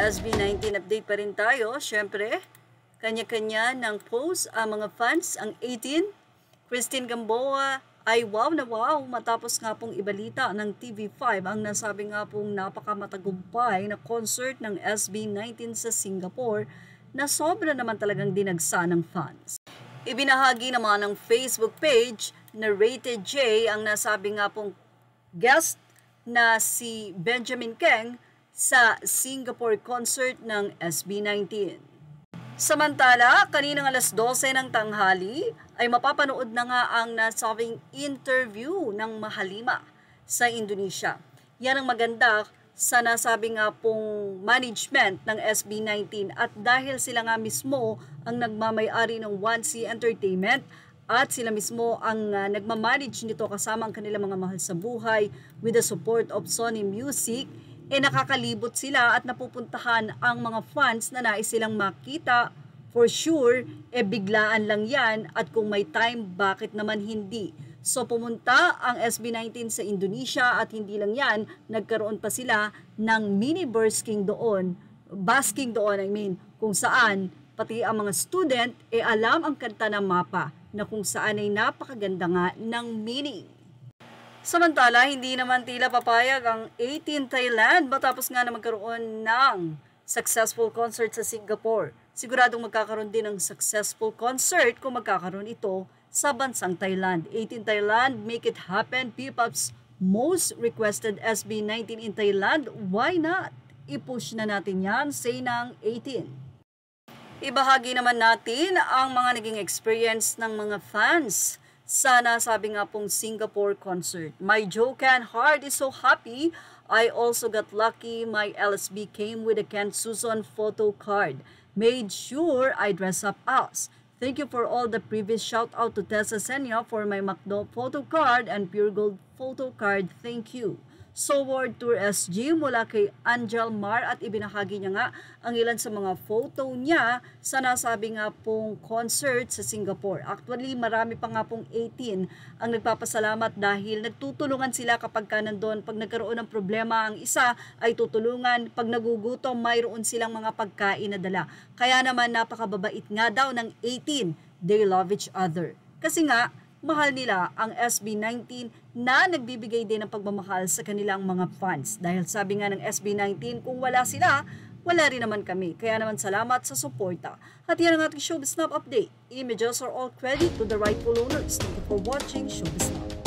SB19 update pa rin tayo. Siyempre, kanya-kanya ng post ang mga fans, ang 18. Christine Gamboa ay wow na wow matapos nga pong ibalita ng TV5 ang nasabi nga pong napakamatagumpay na concert ng SB19 sa Singapore na sobra naman talagang dinagsa ng fans. Ibinahagi naman ng Facebook page na Rated J ang nasabi nga pong guest na si Benjamin Keng sa Singapore concert ng SB19. Samantala, kaninang alas 12 ng tanghali ay mapapanood na nga ang nasabing interview ng Mahalima sa Indonesia. Yan ang maganda sa nasabi nga pong management ng SB19 at dahil sila nga mismo ang nagmamay-ari ng 1C Entertainment at sila mismo ang nagmamanage nito kasama ang kanilang mga mahal sa buhay with the support of Sony Music, nakakalibot sila at napupuntahan ang mga fans na nais silang makita. For sure, biglaan lang yan at kung may time, bakit naman hindi? So pumunta ang SB19 sa Indonesia at hindi lang yan, nagkaroon pa sila ng mini basking doon, kung saan pati ang mga student alam ang kanta ng mapa na kung saan ay napakaganda nga ng meaning. Samantala, hindi naman tila papayag ang 18 Thailand matapos nga na magkaroon ng successful concert sa Singapore. Siguradong magkakaroon din ng successful concert kung magkakaroon ito sa bansang Thailand. 18 Thailand, make it happen. P-pop's most requested SB19 in Thailand. Why not? I-push na natin yan, say ng 18. Ibahagi naman natin ang mga naging experience ng mga fans sa nasabi nga pong Singapore concert. My Jokan heart is so happy. I also got lucky. My LSB came with a Ken Susan photo card. Made sure I dress up us. Thank you for all the previous shout out to Tessa Senya for my Macdo photo card and Pure Gold photo card. Thank you. So World Tour SG mula kay Angel Mar at ibinahagi niya nga ang ilan sa mga photo niya sa nasabi nga pong concert sa Singapore. Actually, marami pa nga pong 18 ang nagpapasalamat dahil nagtutulungan sila kapag ka nandun. Pag nagkaroon ng problema ang isa ay tutulungan. Pag nagugutom, mayroon silang mga pagkain na dala. Kaya naman napakababait nga daw ng 18. They love each other. Kasi nga, mahal nila ang SB19 na nagbibigay din ng pagmamahal sa kanilang mga fans. Dahil sabi nga ng SB19, kung wala sila, wala rin naman kami. Kaya naman salamat sa suporta. At yan ang ating Showbiz Snap update. Images are all credit to the rightful owners. Thank you for watching Showbiz Snap.